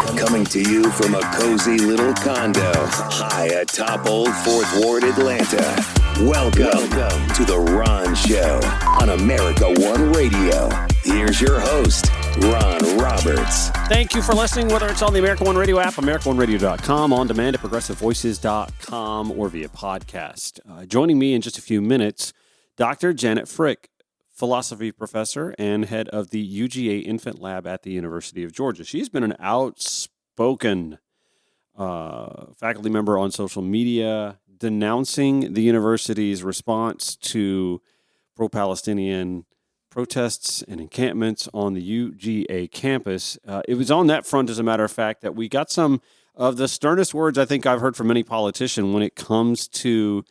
Coming to you from a cozy little condo high atop Old 4th Ward, Atlanta. Welcome to The Ron Show on America One Radio. Here's your host, Ron Roberts. Thank you for listening, whether it's on the America One Radio app, AmericaOneRadio.com, on demand at ProgressiveVoices.com, or via podcast. Joining me in just a few minutes, Dr. Janet Frick, philosophy professor and head of the UGA Infant Lab at the University of Georgia. She's been an outspoken faculty member on social media, denouncing the university's response to pro-Palestinian protests and encampments on the UGA campus. It was on that front, as a matter of fact, that we got some of the sternest words I think I've heard from any politician when it comes to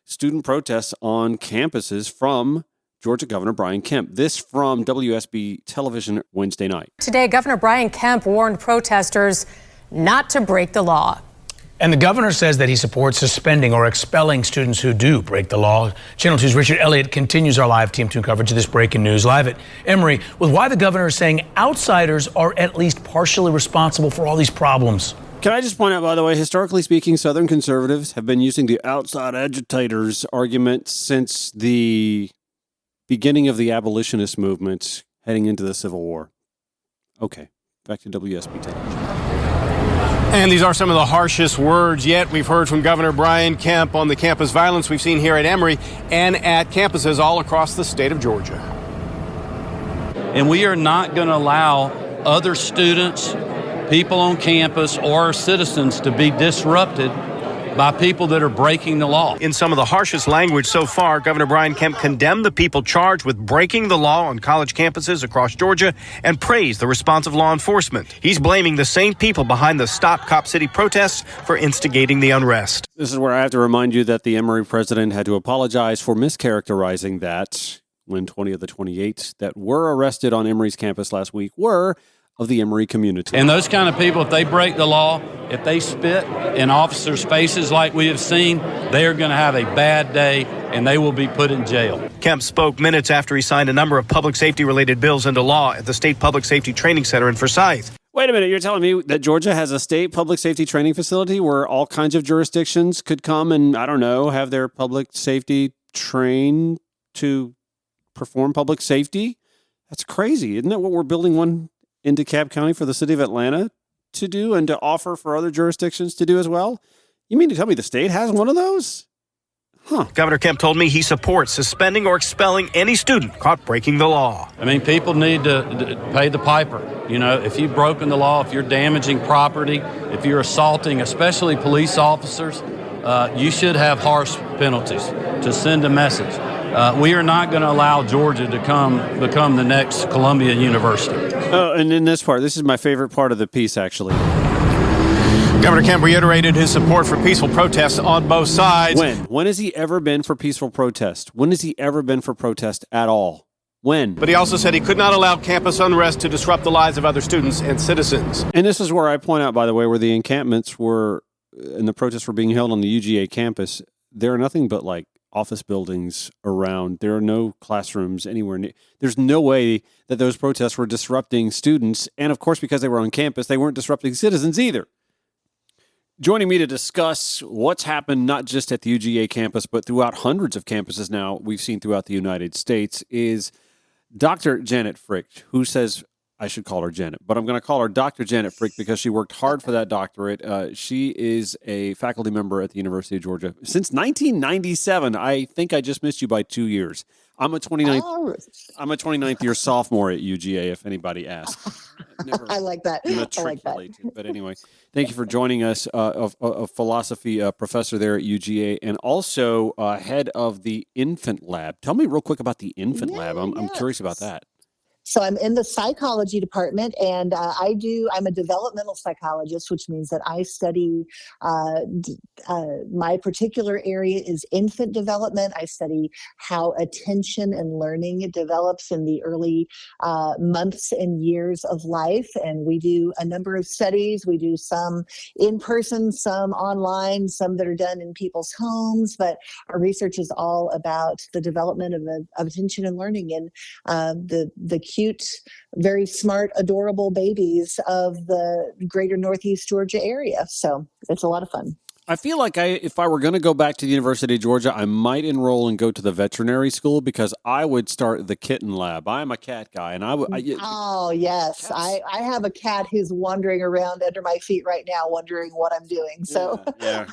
student protests on campuses from Georgia Governor Brian Kemp. This from WSB Television Wednesday night. Today, Governor Brian Kemp warned protesters not to break the law. And the governor says that he supports suspending or expelling students who do break the law. Channel 2's Richard Elliott continues our live Team 2 coverage of this breaking news live at Emory with why the governor is saying outsiders are at least partially responsible for all these problems. Can I just point out, by the way, historically speaking, Southern conservatives have been using the outside agitators argument since the beginning of the abolitionist movement heading into the Civil War. Okay, back to WSB Television. And these are some of the harshest words yet we've heard from Governor Brian Kemp on the campus violence we've seen here at Emory and at campuses all across the state of Georgia. And we are not going to allow other students, people on campus, or citizens to be disrupted by people that are breaking the law. In some of the harshest language so far, Governor Brian Kemp condemned the people charged with breaking the law on college campuses across Georgia and praised the response of law enforcement. He's blaming the same people behind the Stop Cop City protests for instigating the unrest. This is where I have to remind you that the Emory president had to apologize for mischaracterizing that when 20 of the 28 that were arrested on Emory's campus last week were of the Emory community. And those kind of people, if they break the law, if they spit in officers' faces like we have seen, they are going to have a bad day and they will be put in jail. Kemp spoke minutes after he signed a number of public safety-related bills into law at the State Public Safety Training Center in Forsyth. Wait a minute, you're telling me that Georgia has a state public safety training facility where all kinds of jurisdictions could come and, I don't know, have their public safety trained to perform public safety? That's crazy. Isn't that what we're building one in DeKalb County for the city of Atlanta to do and to offer for other jurisdictions to do as well? You mean to tell me the state has one of those? Huh. Governor Kemp told me he supports suspending or expelling any student caught breaking the law. I mean, people need to pay the piper. You know, if you've broken the law, if you're damaging property, if you're assaulting, especially police officers, you should have harsh penalties to send a message. We are not going to allow Georgia to become the next Columbia University. Oh, and in this part, this is my favorite part of the piece, actually. Governor Kemp reiterated his support for peaceful protests on both sides. When has he ever been for peaceful protest? When has he ever been for protest at all? When? But he also said he could not allow campus unrest to disrupt the lives of other students and citizens. And this is where I point out, by the way, where the encampments were and the protests were being held on the UGA campus. There are nothing but like office buildings around. There are no classrooms anywhere near. There's no way that those protests were disrupting students. And of course, because they were on campus, they weren't disrupting citizens either. Joining me to discuss what's happened not just at the UGA campus, but throughout hundreds of campuses now we've seen throughout the United States is Dr. Janet Frick, who says I should call her Janet, but I'm going to call her Dr. Janet Frick because she worked hard for that doctorate. She is a faculty member at the University of Georgia since 1997. I think I just missed you by 2 years. I'm a 29th year sophomore at UGA, if anybody asks. I like that. But anyway, thank you for joining us, a philosophy professor there at UGA and also head of the infant lab. Tell me real quick about the infant lab. I'm curious about that. So I'm in the psychology department, and I'm a developmental psychologist, which means that I study, my particular area is infant development. I study how attention and learning develops in the early months and years of life. And we do a number of studies. We do some in person, some online, some that are done in people's homes, but our research is all about the development of attention and learning. And the cute, very smart, adorable babies of the greater Northeast Georgia area. So it's a lot of fun. I feel like if I were going to go back to the University of Georgia, I might enroll and go to the veterinary school because I would start the kitten lab. I am a cat guy, and Oh, yes. I have a cat who's wandering around under my feet right now, wondering what I'm doing. So yeah.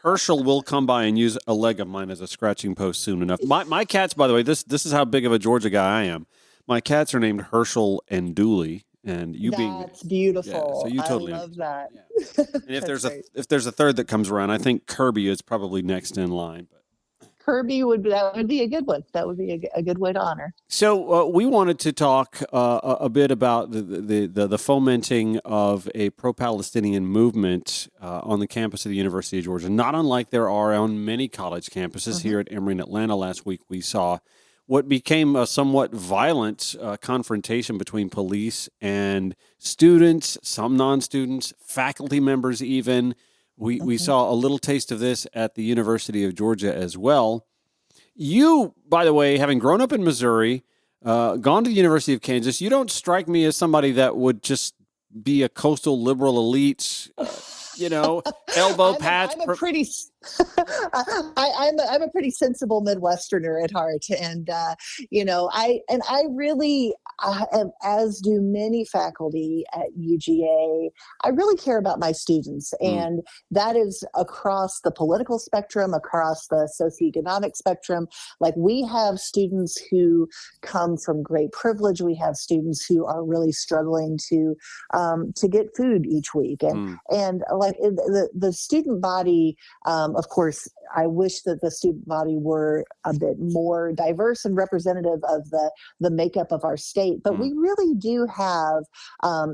Herschel will come by and use a leg of mine as a scratching post soon enough. My cats, by the way, this is how big of a Georgia guy I am. My cats are named Herschel and Dooley. And that's beautiful. Yeah, so you totally I love that. Yeah. And if there's a third that comes around, I think Kirby is probably next in line. But Kirby would be a good one. That would be a good way to honor. So we wanted to talk a bit about the fomenting of a pro-Palestinian movement on the campus of the University of Georgia, not unlike there are on many college campuses. Here at Emory in Atlanta last week, we saw what became a somewhat violent confrontation between police and students, some non-students, faculty members even. We saw a little taste of this at the University of Georgia as well. You, by the way, having grown up in Missouri, gone to the University of Kansas, you don't strike me as somebody that would just be a coastal liberal elite, elbow pats. I'm a pretty sensible Midwesterner at heart, and I really, as do many faculty at UGA, I really care about my students, and that is across the political spectrum, across the socioeconomic spectrum. Like, we have students who come from great privilege. We have students who are really struggling to get food each week, and like the student body, of course, I wish that the student body were a bit more diverse and representative of the makeup of our state. But we really do have,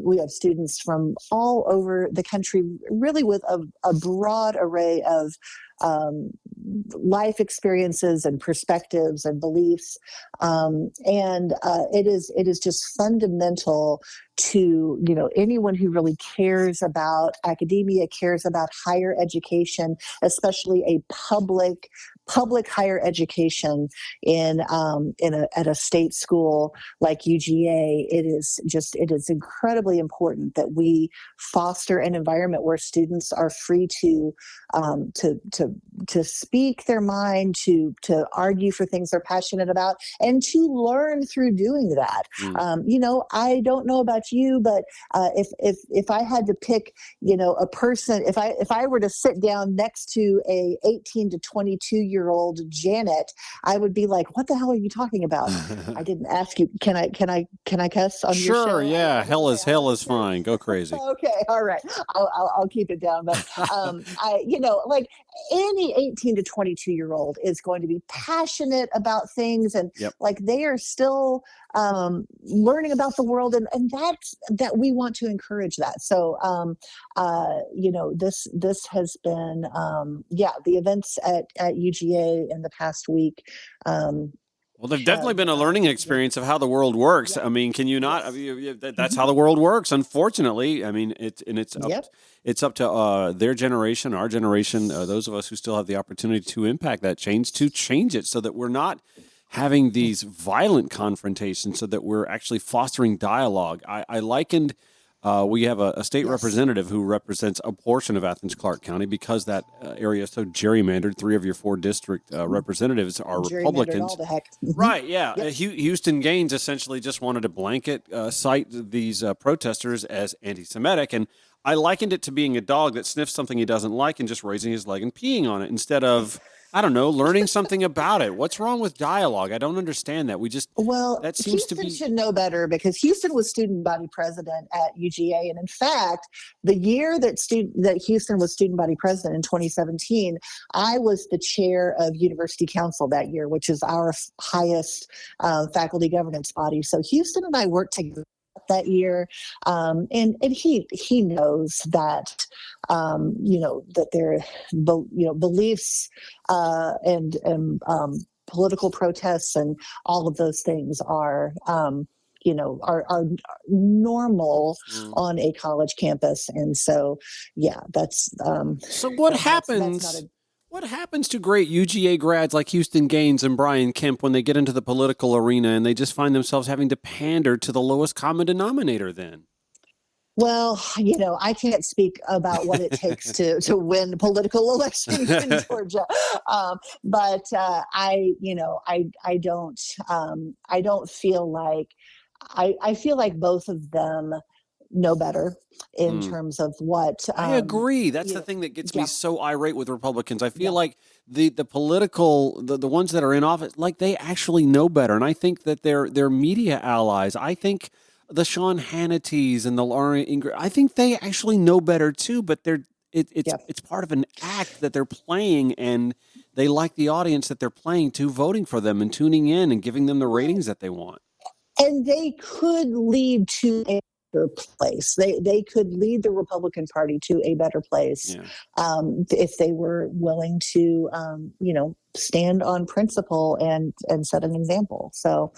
we have students from all over the country, really with a broad array of life experiences and perspectives and beliefs. It is just fundamental to, anyone who really cares about academia, cares about higher education, especially a public higher education at a state school like UGA. It is incredibly important that we foster an environment where students are free to speak their mind, to argue for things they're passionate about, and to learn through doing that. I don't know about you, but if I had to pick, a person, if I were to sit down next to a 18 to 22-year-old Janet, I would be like, "What the hell are you talking about?" I didn't ask you. Can I cuss on your show? Sure, yeah. Hell is fine. Go crazy. Okay, all right. I'll keep it down. But like any 18 to 22-year-old is going to be passionate about things, and like they are still learning about the world, and that we want to encourage that. So this has been the events at UGA in the past week. Well, they've definitely been a learning experience of how the world works. I mean, can you not? I mean, that's how the world works, unfortunately. I mean, it's up to their generation, our generation, those of us who still have the opportunity to impact that change, to change it so that we're not having these violent confrontations, so that we're actually fostering dialogue. I likened, we have a state representative who represents a portion of Athens-Clarke County because that area is so gerrymandered. 3 of your 4 district representatives are Republicans. All the heck. Right, yeah. Houston Gaines essentially just wanted to blanket cite these protesters as anti-Semitic, and I likened it to being a dog that sniffs something he doesn't like and just raising his leg and peeing on it instead of, I don't know, learning something about it. What's wrong with dialogue? I don't understand that. That seems Houston to be. should know better, because Houston was student body president at UGA, and in fact, the year that Houston was student body president in 2017, I was the chair of University Council that year, which is our highest faculty governance body. So Houston and I worked together that year, and he knows that that their beliefs and political protests and all of those things are normal on a college campus. And so that's So what happens? What happens to great UGA grads like Houston Gaines and Brian Kemp when they get into the political arena and they just find themselves having to pander to the lowest common denominator then? Well, I can't speak about what it takes to win political elections in Georgia, but I don't feel like I feel like both of them know better in terms of what. I agree. That's the thing that gets me so irate with Republicans. I feel like the political the ones that are in office, like they actually know better, and I think that they're media allies. I think the Sean Hannitys and the Laura Ingraham, I think they actually know better too, but it's part of an act that they're playing, and they like the audience that they're playing to, voting for them and tuning in and giving them the ratings that they want. And they could lead to a better place. They could lead the Republican Party to a better place if they were willing to, stand on principle and set an example. So,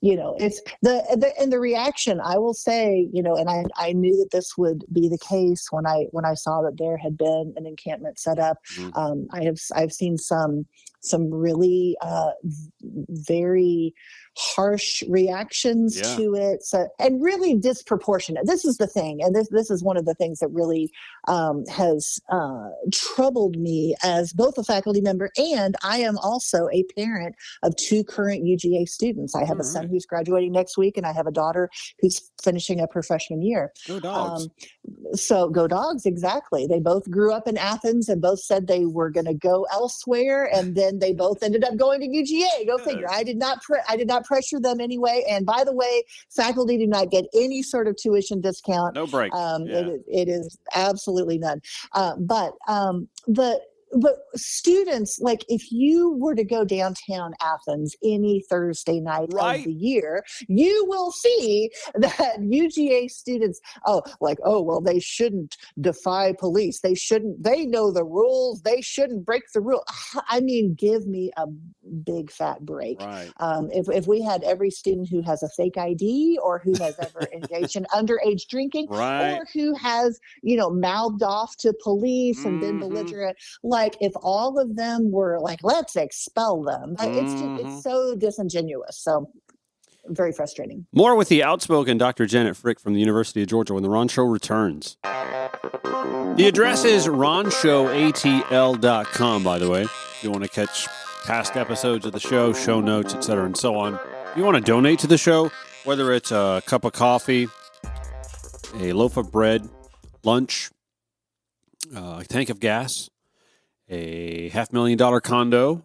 it's the reaction. I will say, and I knew that this would be the case when I saw that there had been an encampment set up. I've seen some really very harsh reactions to it, and really disproportionate. This is the thing, and this is one of the things that really has troubled me as both a faculty member, and I am also a parent of two current UGA students. I have a son who's graduating next week, and I have a daughter who's finishing up her freshman year. Go Dogs. So go Dogs, exactly. They both grew up in Athens and both said they were going to go elsewhere, and then they both ended up going to UGA. Go figure. I did not pressure them anyway. And by the way, faculty do not get any sort of tuition discount. No break. It is absolutely none. But students, like if you were to go downtown Athens any Thursday night of the year, you will see that UGA students, they shouldn't defy police. They know the rules. They shouldn't break the rule. I mean, give me a big fat break. Right. If we had every student who has a fake ID or who has ever engaged in underage drinking or who has, mouthed off to police and been belligerent, like if all of them were like, let's expel them, it's so disingenuous. So very frustrating. More with the outspoken Dr. Janet Frick from the University of Georgia when the Ron Show returns. The address is ronshowatl.com, by the way. If you want to catch past episodes of the show, show notes, etc., and so on. If you want to donate to the show, whether it's a cup of coffee, a loaf of bread, lunch, a tank of gas, a $500,000 condo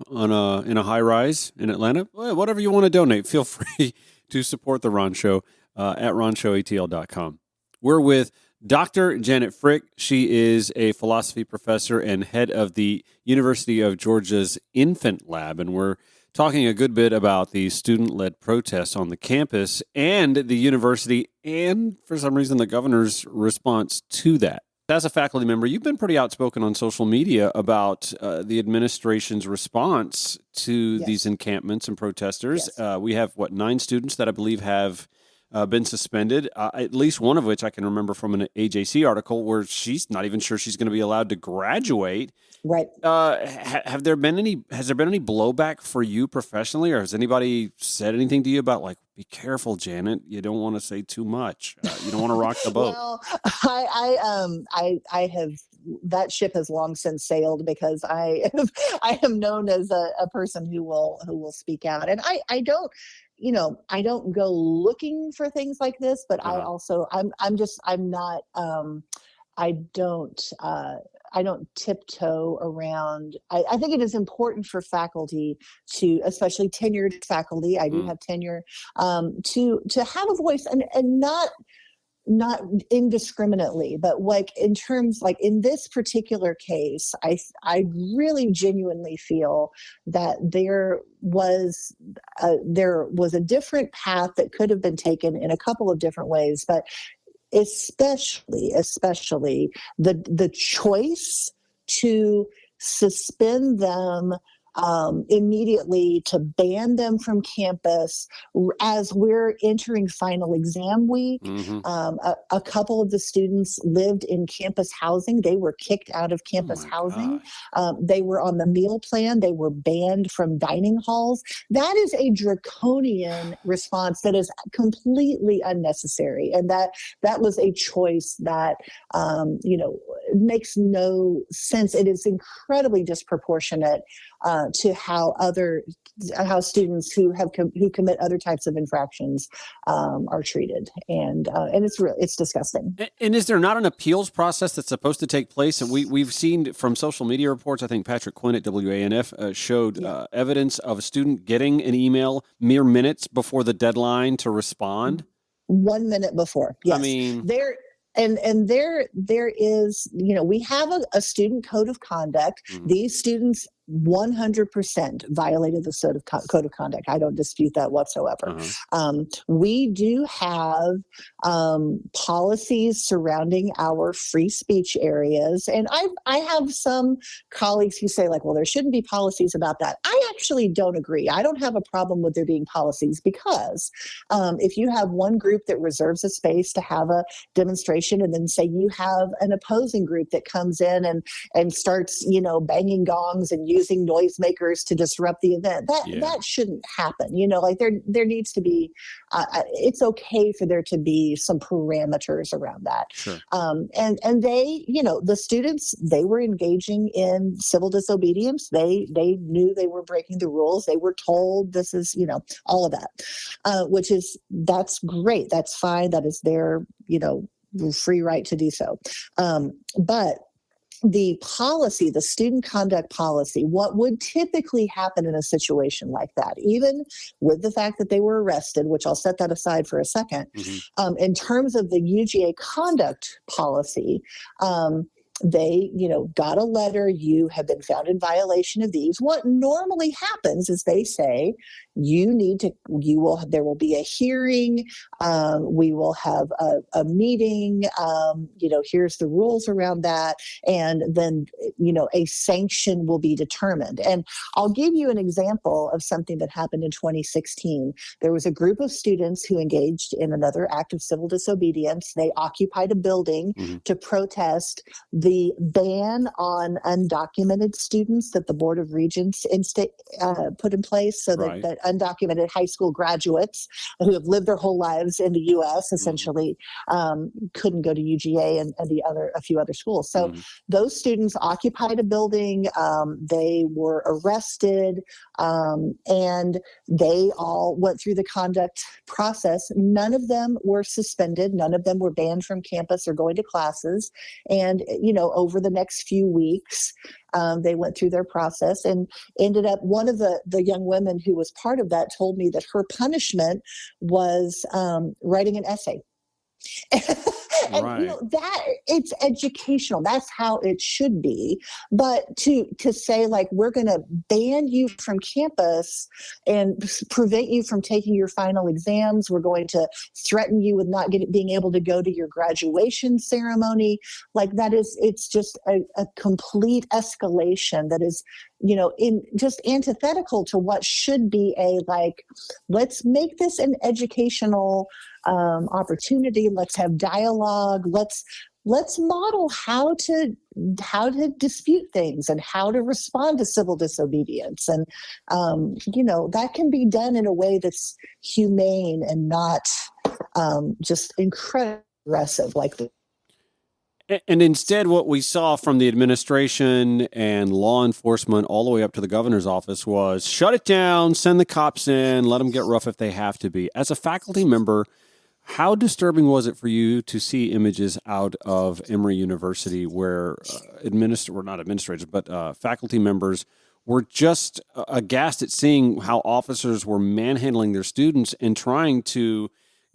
in a high rise in Atlanta, whatever you want to donate, feel free to support the Ron Show at ronshowatl.com. We're with Dr. Janet Frick. She is a philosophy professor and head of the University of Georgia's Infant Lab, and we're talking a good bit about the student-led protests on the campus and the university, and for some reason the governor's response to that. As a faculty member, you've been pretty outspoken on social media about the administration's response to these encampments and protesters. Yes. We have, 9 students that I believe have been suspended, at least one of which I can remember from an AJC article where she's not even sure she's going to be allowed to graduate. Right. Has there been any blowback for you professionally, or has anybody said anything to you about, like, be careful, Janet, you don't want to say too much. You don't want to rock the boat. Well, I have, that ship has long since sailed because I am known as a person who will speak out. And I don't go looking for things like this, but I don't tiptoe around. I think it is important for faculty to, especially tenured faculty, I do have tenure, to have a voice and not indiscriminately, but like in terms, like in this particular case, I really genuinely feel that there was a different path that could have been taken in a couple of different ways, but especially the choice to suspend them immediately to ban them from campus as we're entering final exam week. A couple of the students lived in campus housing. They were kicked out of campus housing. They were on the meal plan. They were banned from dining halls. That is a draconian response that is completely unnecessary. And that was a choice that, makes no sense. It is incredibly disproportionate to how students who commit other types of infractions are treated, and it's disgusting. And is there not an appeals process that's supposed to take place? And we've seen from social media reports. I think Patrick Quinn at WANF showed evidence of a student getting an email mere minutes before the deadline to respond. 1 minute before. Yes. I mean, there is, we have a student code of conduct. These students 100% violated the code of conduct. I don't dispute that whatsoever. We do have policies surrounding our free speech areas. And I have some colleagues who say, like, well, there shouldn't be policies about that. I actually don't agree. I don't have a problem with there being policies because if you have one group that reserves a space to have a demonstration, and then say you have an opposing group that comes in and starts, banging gongs and using noisemakers to disrupt the event, that shouldn't happen. There needs to be, it's okay for there to be some parameters around that. Sure. And they, the students, they were engaging in civil disobedience. They knew they were breaking the rules. They were told this is, all of that, that's great. That's fine. That is their, free right to do so. But the policy, the student conduct policy, what would typically happen in a situation like that, even with the fact that they were arrested, which I'll set that aside for a second, in terms of the UGA conduct policy, they, got a letter, you have been found in violation of these. What normally happens is they say, there will be a hearing, we will have a meeting, here's the rules around that, and then, a sanction will be determined. And I'll give you an example of something that happened in 2016. There was a group of students who engaged in another act of civil disobedience. They occupied a building to protest the ban on undocumented students that the Board of Regents put in place, so that undocumented high school graduates who have lived their whole lives in the U.S. essentially couldn't go to UGA and a few other schools. So those students occupied a building. They were arrested, and they all went through the conduct process. None of them were suspended. None of them were banned from campus or going to classes. And over the next few weeks, they went through their process and ended up, one of the young women who was part of that told me that her punishment was writing an essay. And that it's educational. That's how it should be. But to say, like, we're going to ban you from campus and prevent you from taking your final exams, we're going to threaten you with not being able to go to your graduation ceremony, like, it's just a complete escalation that is, just antithetical to what should be let's make this an educational opportunity. Let's have dialogue. Let's model how to dispute things and how to respond to civil disobedience. And, that can be done in a way that's humane and not just incredibly aggressive like this. And instead, what we saw from the administration and law enforcement all the way up to the governor's office was shut it down, send the cops in, let them get rough if they have to be. As a faculty member, how disturbing was it for you to see images out of Emory University where faculty members were just aghast at seeing how officers were manhandling their students and trying to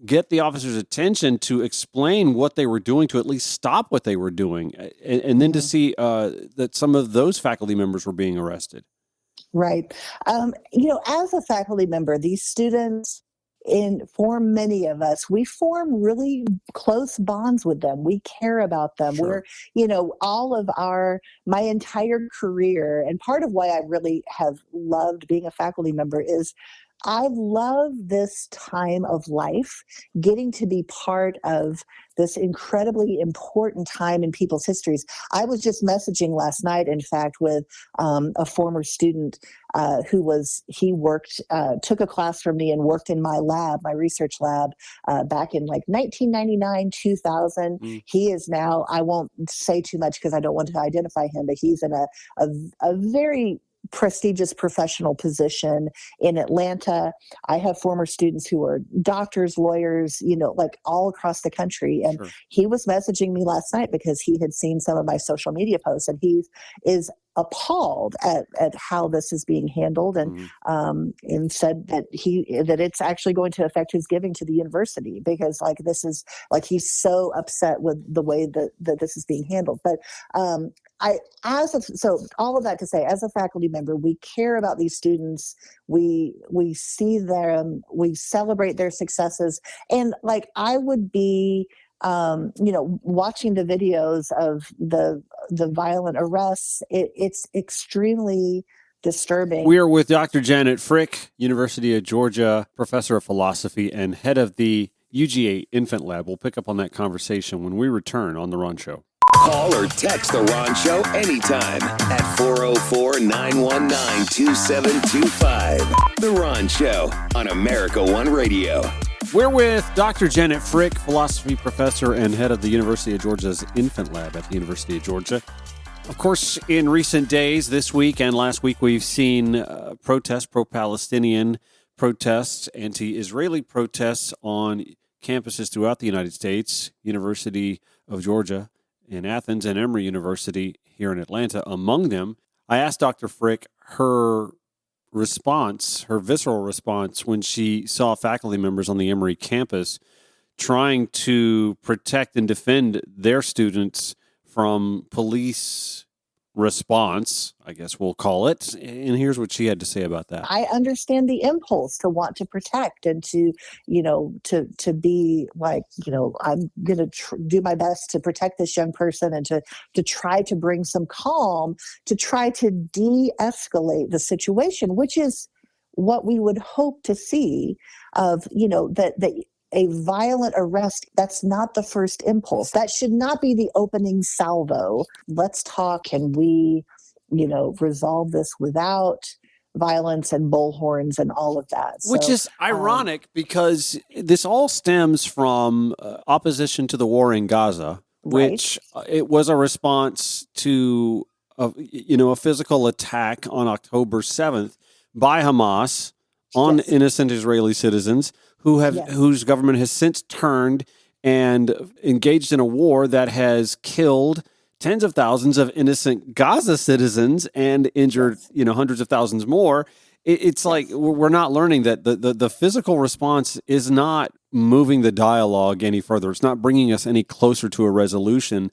get the officers' attention to explain what they were doing, to at least stop what they were doing, and then to see that some of those faculty members were being arrested? Right. As a faculty member, these students, for many of us, we form really close bonds with them. We care about them. Sure. We're, all of my entire career, and part of why I really have loved being a faculty member is I love this time of life, getting to be part of this incredibly important time in people's histories. I was just messaging last night, in fact, with a former student took a class from me and worked in my lab, my research lab, back in like 1999, 2000. He is now, I won't say too much because I don't want to identify him, but he's in a very prestigious professional position in Atlanta. I have former students who are doctors, lawyers, like all across the country. And Sure. he was messaging me last night because he had seen some of my social media posts, and he is appalled at how this is being handled, and said that it's actually going to affect his giving to the university, because he's so upset with the way that this is being handled. But so all of that to say, as a faculty member, we care about these students. We see them, we celebrate their successes, and I would be watching the videos of the violent arrests. It's extremely disturbing. We are with Dr. Janet Frick, University of Georgia, professor of philosophy and head of the UGA Infant Lab. We'll pick up on that conversation when we return on The Ron Show. Call or text The Ron Show anytime at 404-919-2725. The Ron Show on America One Radio. We're with Dr. Janet Frick, philosophy professor and head of the University of Georgia's Infant Lab at the University of Georgia. Of course, in recent days, this week and last week, we've seen protests, pro-Palestinian protests, anti-Israeli protests on campuses throughout the United States, University of Georgia in Athens and Emory University here in Atlanta among them. I asked Dr. Frick her visceral response when she saw faculty members on the Emory campus trying to protect and defend their students from police response, I guess we'll call it. And here's what she had to say about that. I understand the impulse to want to protect and to be like, I'm going to do my best to protect this young person and to try to bring some calm, to try to de-escalate the situation, which is what we would hope to see of, that a violent arrest, that's not the first impulse. That should not be the opening salvo. Let's talk, and we, resolve this without violence and bullhorns and all of that. Which is ironic because this all stems from opposition to the war in Gaza, which it was a response to a physical attack on October 7th by Hamas on innocent Israeli citizens whose government has since turned and engaged in a war that has killed tens of thousands of innocent Gaza citizens and injured, hundreds of thousands more. It's like we're not learning that the physical response is not moving the dialogue any further. It's not bringing us any closer to a resolution.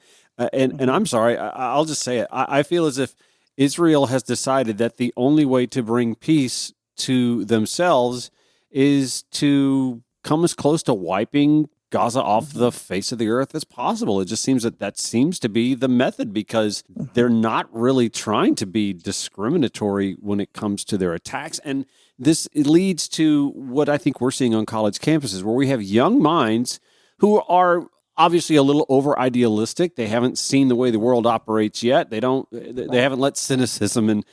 And I'm sorry, I'll just say it. I feel as if Israel has decided that the only way to bring peace to themselves is to come as close to wiping Gaza off the face of the earth as possible. It just seems that seems to be the method, because they're not really trying to be discriminatory when it comes to their attacks. And this leads to what I think we're seeing on college campuses, where we have young minds who are obviously a little over idealistic. They haven't seen the way the world operates yet. They haven't let cynicism and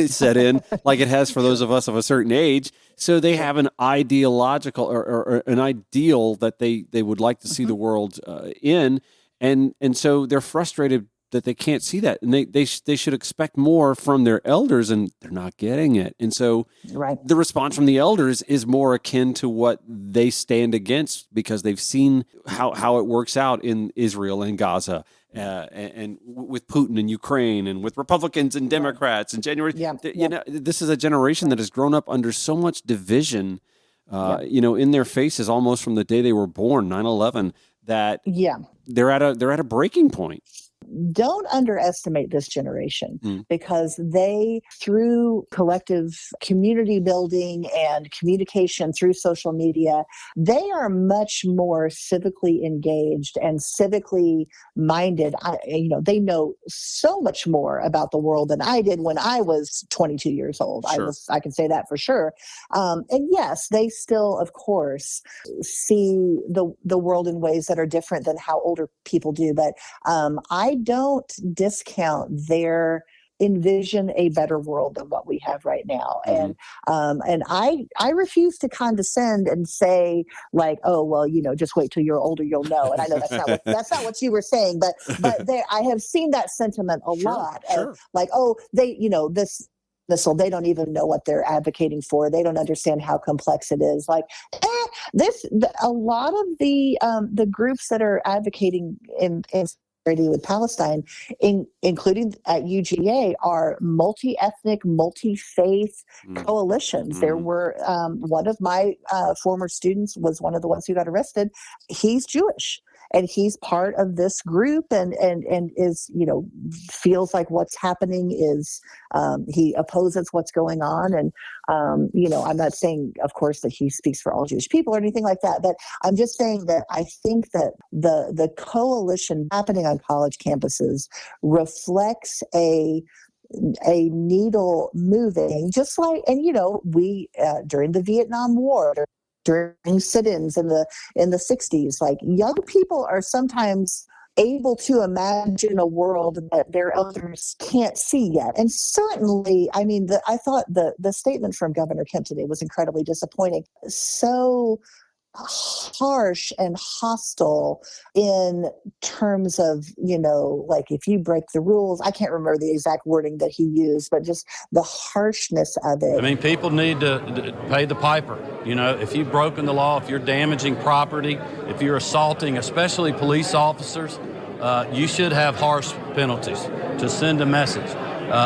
set in like it has for those of us of a certain age. So they have an ideological or an ideal that they would like to see the world in. And so they're frustrated that they can't see that. And they should expect more from their elders, and they're not getting it. And so the response from the elders is more akin to what they stand against, because they've seen how it works out in Israel and Gaza, and with Putin and Ukraine, and with Republicans and Democrats and January. This is a generation that has grown up under so much division, in their faces almost from the day they were born, 9/11, that they're at a breaking point. don't underestimate this generation because they, through collective community building and communication through social media, they are much more civically engaged and civically minded. They know so much more about the world than I did when I was 22 years old. Sure. I can say that for sure. And yes, they still, of course, see the world in ways that are different than how older people do. But I don't discount their envision a better world than what we have right now. And I refuse to condescend and say like, oh well, just wait till you're older, you'll know. And I know that's not what you were saying, but I have seen that sentiment a lot. Of, like, oh, they this missile, they don't even know what they're advocating for. They don't understand how complex it is. Like a lot of the groups that are advocating in with Palestine, including at UGA, are multi-ethnic, multi-faith coalitions. There were one of my former students was one of the ones who got arrested. He's Jewish. And he's part of this group and is, feels like what's happening is he opposes what's going on. And, I'm not saying, of course, that he speaks for all Jewish people or anything like that. But I'm just saying that I think that the coalition happening on college campuses reflects a needle moving, just like, and, we during the Vietnam War, during sit-ins in the 60s, like young people are sometimes able to imagine a world that their elders can't see yet. And certainly, I mean, I thought the statement from Governor Kemp today was incredibly disappointing. So harsh and hostile in terms of, like if you break the rules, I can't remember the exact wording that he used, but just the harshness of it. I mean, people need to pay the piper. If you've broken the law, if you're damaging property, if you're assaulting, especially police officers, you should have harsh penalties to send a message.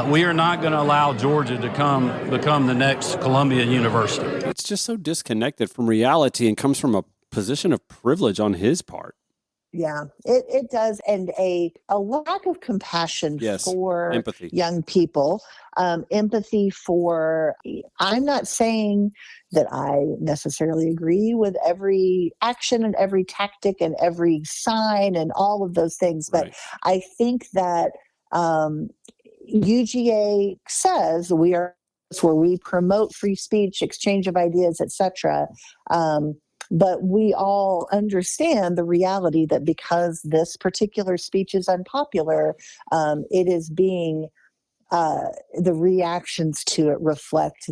We are not going to allow Georgia to become the next Columbia University. It's just so disconnected from reality and comes from a position of privilege on his part. Yeah, it does. And a lack of compassion for empathy. Young people, empathy for, I'm not saying that I necessarily agree with every action and every tactic and every sign and all of those things. But I think that UGA says we are where we promote free speech, exchange of ideas, etc. But we all understand the reality that because this particular speech is unpopular, it is being the reactions to it reflect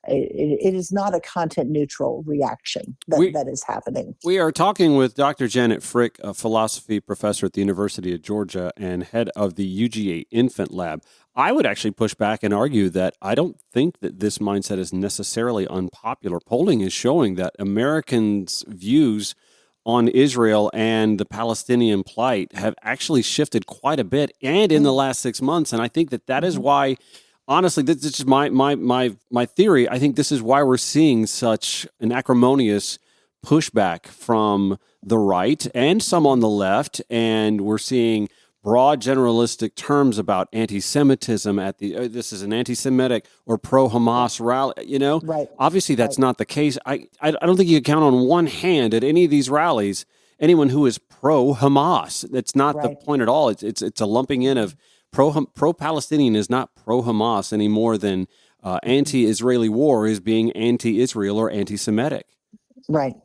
it is not a content neutral reaction that is happening. We are talking with Dr. Janet Frick, a philosophy professor at the University of Georgia and head of the UGA Infant Lab. I would actually push back and argue that I don't think that this mindset is necessarily unpopular. Polling is showing that Americans' views on Israel and the Palestinian plight have actually shifted quite a bit, and in the last 6 months. And I think that is why, honestly, this is just my theory. I think this is why we're seeing such an acrimonious pushback from the right and some on the left, and we're seeing broad generalistic terms about anti-Semitism at this is an anti-Semitic or pro-Hamas rally. Right. Obviously that's not the case. I don't think you can count on one hand at any of these rallies anyone who is pro-Hamas. That's not the point at all. It's a lumping in of pro-Palestinian is not pro-Hamas any more than anti-Israeli war is being anti-Israel or anti-Semitic. Right.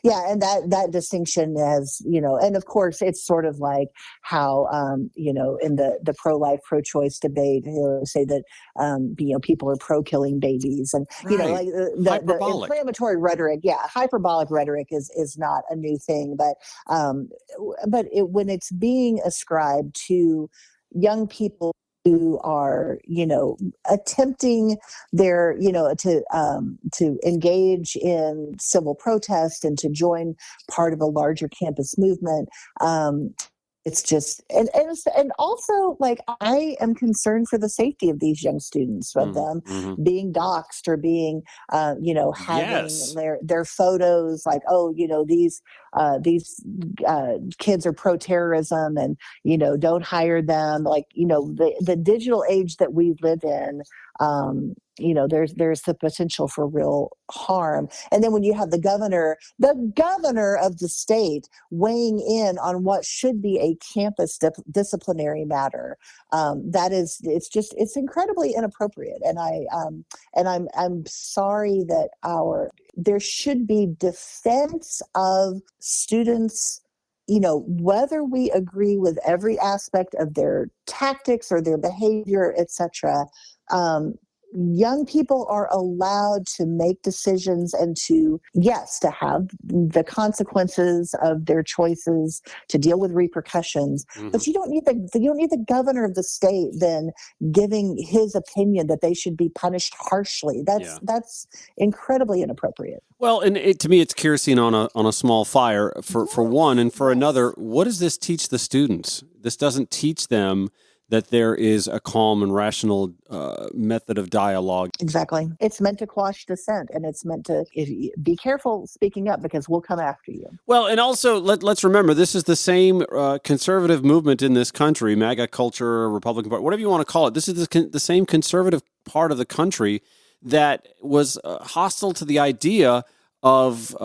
Yeah. And that distinction has, and of course it's sort of like how, in the pro-life, pro-choice debate, say that, people are pro-killing babies and, like the inflammatory rhetoric. Yeah. Hyperbolic rhetoric is not a new thing, but when it's being ascribed to young people who are, attempting their, to engage in civil protest and to join part of a larger campus movement. It's just, and also, like, I am concerned for the safety of these young students, of them being doxxed or being, having Yes. their photos, like, oh, these kids are pro-terrorism, and don't hire them. Like, the digital age that we live in, there's the potential for real harm. And then when you have the governor of the state weighing in on what should be a campus disciplinary matter, it's incredibly inappropriate. And I'm sorry that there should be defense of students, whether we agree with every aspect of their tactics or their behavior, etc. Young people are allowed to make decisions and to have the consequences of their choices, to deal with repercussions. But you don't need the governor of the state then giving his opinion that they should be punished harshly. That's incredibly inappropriate. Well, and to me, it's kerosene on a small fire for one, and for another. What does this teach the students? This doesn't teach them that there is a calm and rational method of dialogue. Exactly. It's meant to quash dissent, and it's meant to be careful speaking up, because we'll come after you. Well, and also let's remember, this is the same conservative movement in this country, MAGA culture, Republican Party, whatever you want to call it. This is the same conservative part of the country that was hostile to the idea of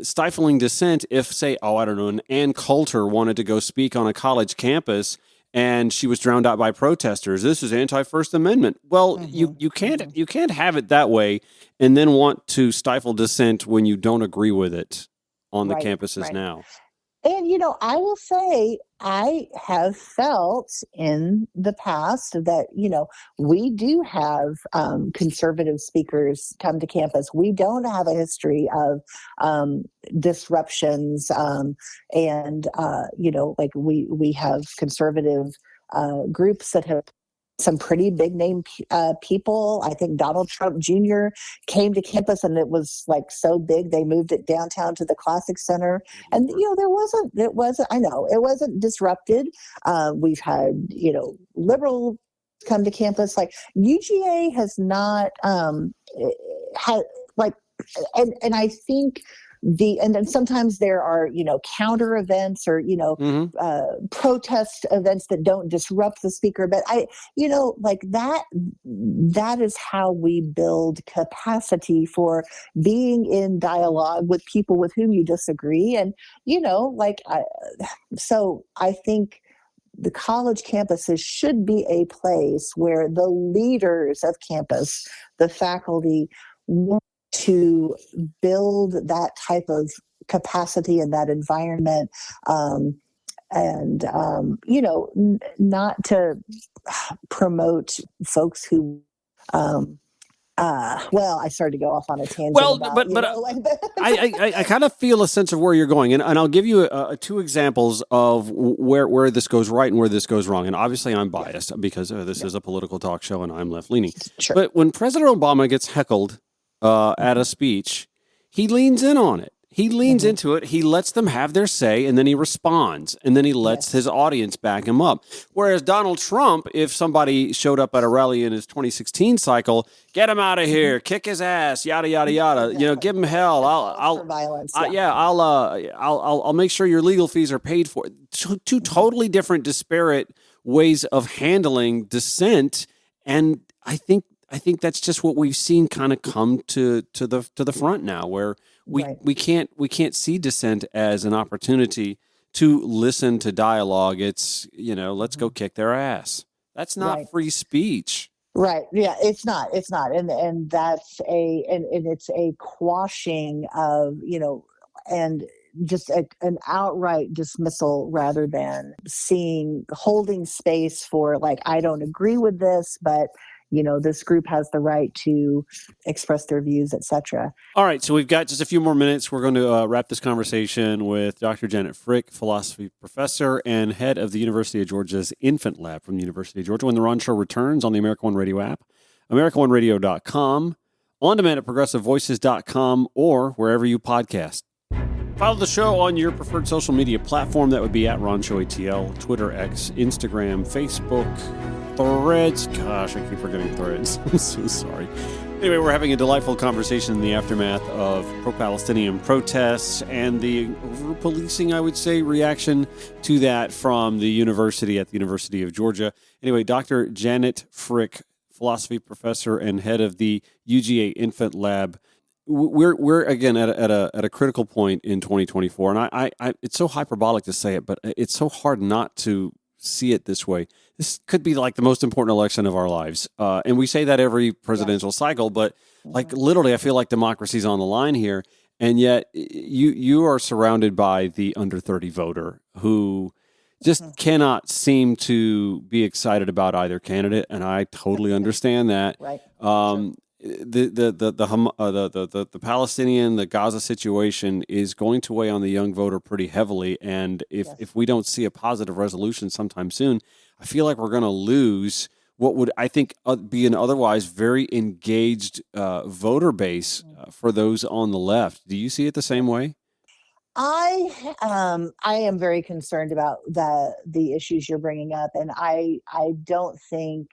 stifling dissent if, say, an Ann Coulter wanted to go speak on a college campus and she was drowned out by protesters. This is anti-First Amendment. Well, you can't have it that way and then want to stifle dissent when you don't agree with it on the campuses now. And, I will say, I have felt in the past that, we do have conservative speakers come to campus. We don't have a history of disruptions. Like we have conservative groups that have some pretty big name people. I think Donald Trump Jr. came to campus, and it was like so big they moved it downtown to the Classic Center. And it wasn't disrupted. We've had liberal come to campus. Like UGA has not had like, and I think. And then sometimes there are, counter events or, protest events that don't disrupt the speaker. But that is how we build capacity for being in dialogue with people with whom you disagree. And, so I think the college campuses should be a place where the leaders of campus, the faculty, want to build that type of capacity in that environment, not to promote folks who I started to go off on a tangent. I kind of feel a sense of where you're going, and I'll give you two examples of where this goes right and where this goes wrong. And obviously, I'm biased because this is a political talk show, and I'm left leaning. Sure. But when President Obama gets heckled at a speech, he leans in on it. He leans into it. He lets them have their say, and then he responds, and then he lets his audience back him up. Whereas Donald Trump, if somebody showed up at a rally in his 2016 cycle, get him out of here, kick his ass, yada yada yada. Give him hell. I'll make sure your legal fees are paid for. Two totally different, disparate ways of handling dissent, and I think that's just what we've seen kind of come to the front now, where we can't see dissent as an opportunity to listen to dialogue. It's let's go kick their ass. That's not free speech. Right. Yeah, it's not. And that's it's a quashing of, and just an outright dismissal rather than holding space for, like, I don't agree with this, but this group has the right to express their views, etc. All right, so we've got just a few more minutes. We're going to wrap this conversation with Dr. Janet Frick, philosophy professor and head of the University of Georgia's Infant Lab from the University of Georgia, when the Ron Show returns on the America One Radio app, AmericaOneRadio.com, on demand at ProgressiveVoices.com, or wherever you podcast. Follow the show on your preferred social media platform. That would be at Ron Show ATL, Twitter, X, Instagram, Facebook, Threads. Gosh, I keep forgetting Threads. I'm so sorry. Anyway, we're having a delightful conversation in the aftermath of pro-Palestinian protests and the over-policing, I would say, reaction to that from the university at the University of Georgia. Anyway, Dr. Janet Frick, philosophy professor and head of the UGA Infant Lab. We're again at a critical point in 2024, and I it's so hyperbolic to say it, but it's so hard not to see it this way. This could be like the most important election of our lives, and we say that every presidential cycle, but like literally, I feel like democracy's on the line here, and yet you are surrounded by the under 30 voter who just cannot seem to be excited about either candidate, and I totally understand that. Right. The Palestinian, the Gaza situation is going to weigh on the young voter pretty heavily, and if we don't see a positive resolution sometime soon, I feel like we're going to lose what would, I think, be an otherwise very engaged voter base for those on the left. Do you see it the same way? I am very concerned about the issues you're bringing up, and I don't think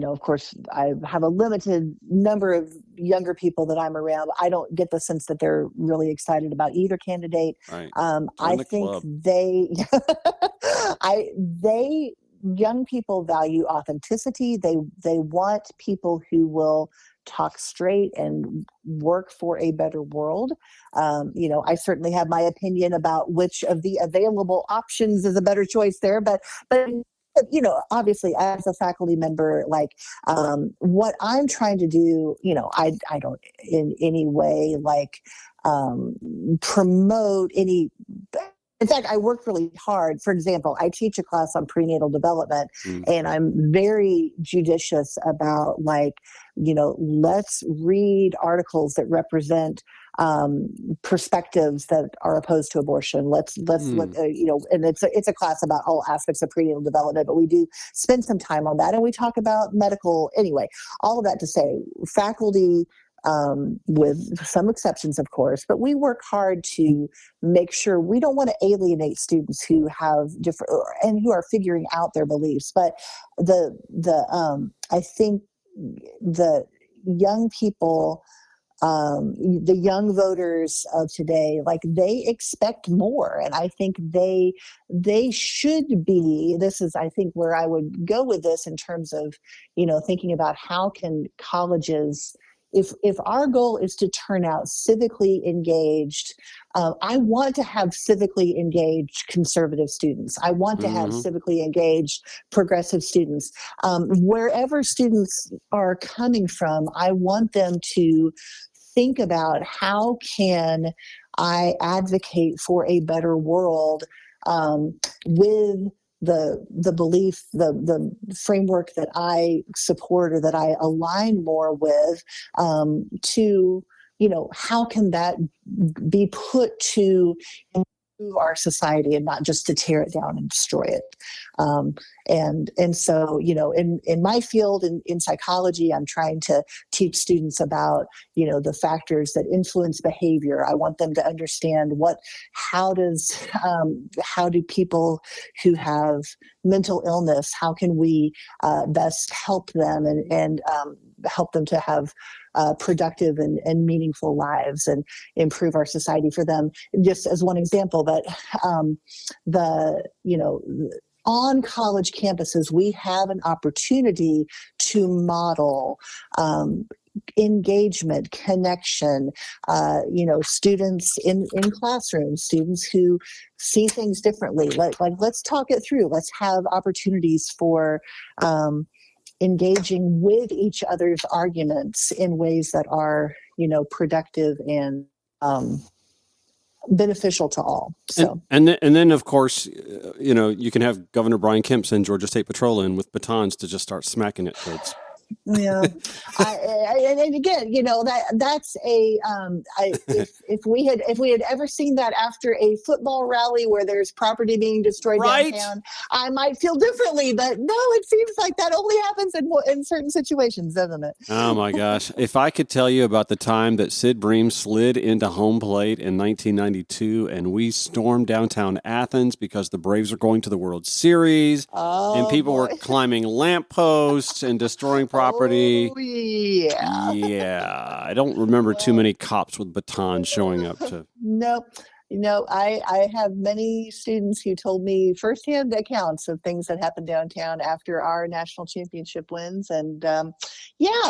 of course, I have a limited number of younger people that I'm around. I don't get the sense that they're really excited about either candidate. Right. I think young people value authenticity. They want people who will talk straight and work for a better world. I certainly have my opinion about which of the available options is a better choice there, but obviously as a faculty member, like what I'm trying to do, I don't in any way like promote any. In fact, I work really hard. For example, I teach a class on prenatal development, and I'm very judicious about let's read articles that represent perspectives that are opposed to abortion. Let's and it's a class about all aspects of prenatal development, but we do spend some time on that, and we talk about medical. Anyway, all of that to say, faculty, with some exceptions, of course, but we work hard to make sure we don't want to alienate students who have different and who are figuring out their beliefs. But I think the young people, the young voters of today, like they expect more, and I think they should be. This is, I think, where I would go with this in terms of thinking about how can colleges. If our goal is to turn out civically engaged, I want to have civically engaged conservative students. I want to have civically engaged progressive students. Wherever students are coming from, I want them to think about how can I advocate for a better world with the belief, the framework that I support or that I align more with, to how can that be put to improve our society and not just to tear it down and destroy it. And so, in my field, in psychology, I'm trying to teach students about, the factors that influence behavior. I want them to understand how do people who have mental illness, how can we best help them and help them to have productive and meaningful lives and improve our society for them. Just as one example, but on college campuses, we have an opportunity to model engagement, connection, students in classrooms, students who see things differently. Let's talk it through. Let's have opportunities for engaging with each other's arguments in ways that are, productive and beneficial to all. So and then of course, you can have Governor Brian Kemp send Georgia State Patrol in with batons to just start smacking at kids. Yeah, and again, that's a if we had ever seen that after a football rally where there's property being destroyed Right. downtown, I might feel differently. But no, it seems like that only happens in certain situations, doesn't it? Oh my gosh! If I could tell you about the time that Sid Bream slid into home plate in 1992, and we stormed downtown Athens because the Braves are going to the World Series, and people were climbing lampposts and destroying property. Oh, yeah. Yeah, I don't remember too many cops with batons showing up to. Nope. I have many students who told me firsthand accounts of things that happened downtown after our national championship wins. And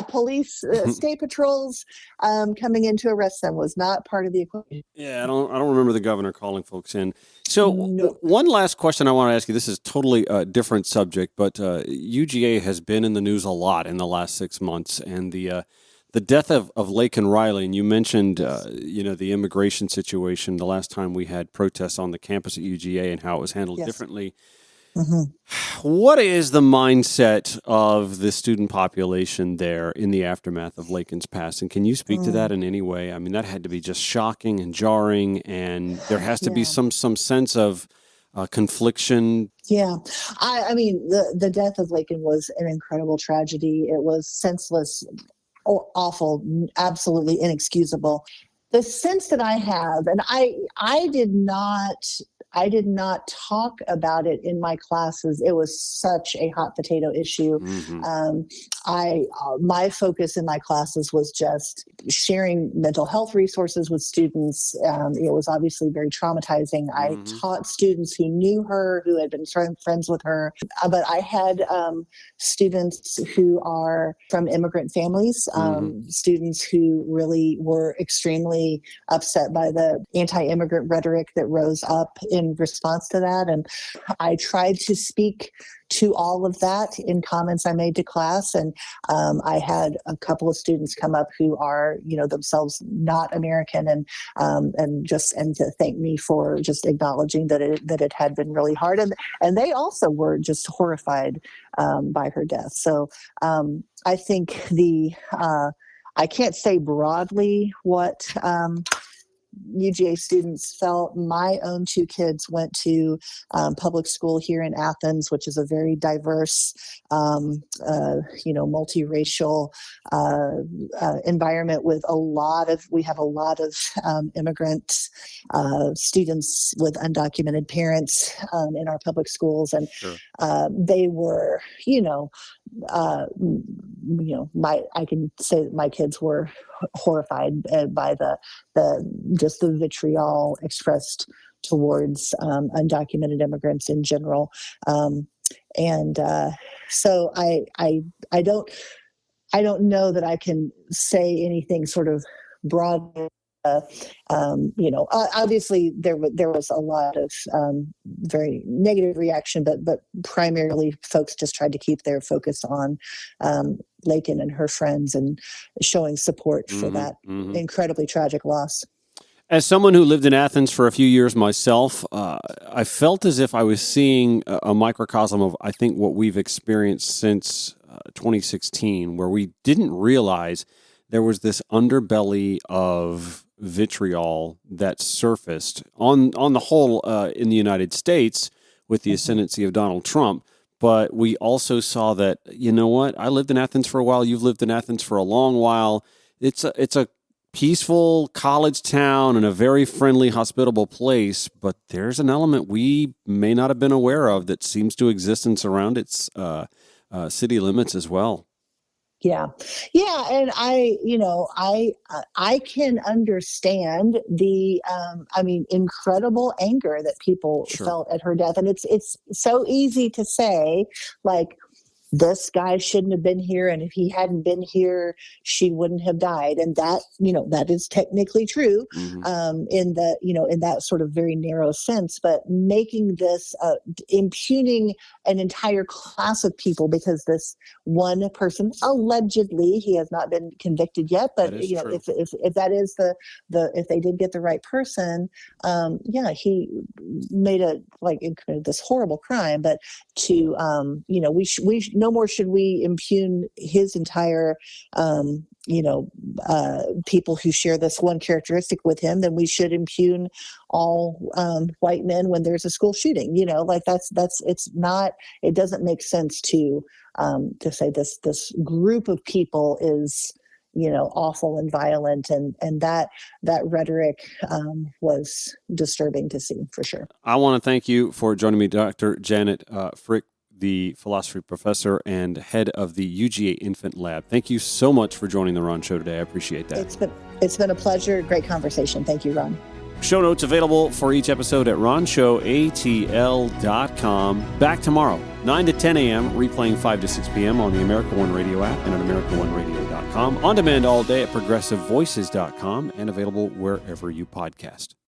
police, state patrols coming in to arrest them was not part of the equation. Yeah, I don't remember the governor calling folks in. So No. one last question I want to ask you. This is totally a different subject, but UGA has been in the news a lot in the last 6 months, and the death of Laken Riley, and you mentioned, the immigration situation the last time we had protests on the campus at UGA and how it was handled differently. Mm-hmm. What is the mindset of the student population there in the aftermath of Laken's passing? Can you speak to that in any way? I mean, that had to be just shocking and jarring, and there has to be some sense of confliction. Yeah. I mean, the death of Laken was an incredible tragedy. It was senseless, awful, absolutely inexcusable. The sense that I have, and I did not talk about it in my classes. It was such a hot potato issue. Mm-hmm. My focus in my classes was just sharing mental health resources with students. It was obviously very traumatizing. Mm-hmm. I taught students who knew her, who had been friends with her, but I had students who are from immigrant families, students who really were extremely upset by the anti-immigrant rhetoric that rose up in response to that. And I tried to speak to all of that in comments I made to class. And I had a couple of students come up who are, themselves not American, and to thank me for just acknowledging that it had been really hard. And they also were just horrified by her death. So I think I can't say broadly what UGA students felt. My own two kids went to public school here in Athens, which is a very diverse, multiracial environment with we have a lot of immigrant students with undocumented parents in our public schools. And sure. They were, I can say that my kids were horrified by the vitriol expressed towards undocumented immigrants in general, so I don't know that I can say anything sort of broad. Obviously there was a lot of very negative reaction, but primarily folks just tried to keep their focus on Laken and her friends and showing support for that incredibly tragic loss. As someone who lived in Athens for a few years myself, I felt as if I was seeing a microcosm of, I think, what we've experienced since 2016, where we didn't realize there was this underbelly of vitriol that surfaced on the whole in the United States with the ascendancy of Donald Trump. But we also saw that, I lived in Athens for a while. You've lived in Athens for a long while. It's a peaceful college town and a very friendly, hospitable place. But there's an element we may not have been aware of that seems to exist and surround its city limits as well. Yeah. And I can understand the, incredible anger that people felt at her death. And it's so easy to say, like, this guy shouldn't have been here, and if he hadn't been here, she wouldn't have died. And that, that is technically true, in that sort of very narrow sense. But making this, impugning an entire class of people because this one person, allegedly, he has not been convicted yet, but if that is if they did get the right person, he made committed this horrible crime. But to, no more should we impugn his entire, people who share this one characteristic with him than we should impugn all white men when there's a school shooting. It doesn't make sense to say this group of people is, awful and violent, and that rhetoric was disturbing to see, for sure. I want to thank you for joining me, Dr. Janet Frick, the philosophy professor and head of the UGA Infant Lab. Thank you so much for joining the Ron Show today. I appreciate that. It's been a pleasure. Great conversation. Thank you, Ron. Show notes available for each episode at ronshowatl.com. Back tomorrow, 9 to 10 a.m., replaying 5 to 6 p.m. on the America One Radio app and on AmericaOneRadio.com. On demand all day at ProgressiveVoices.com and available wherever you podcast.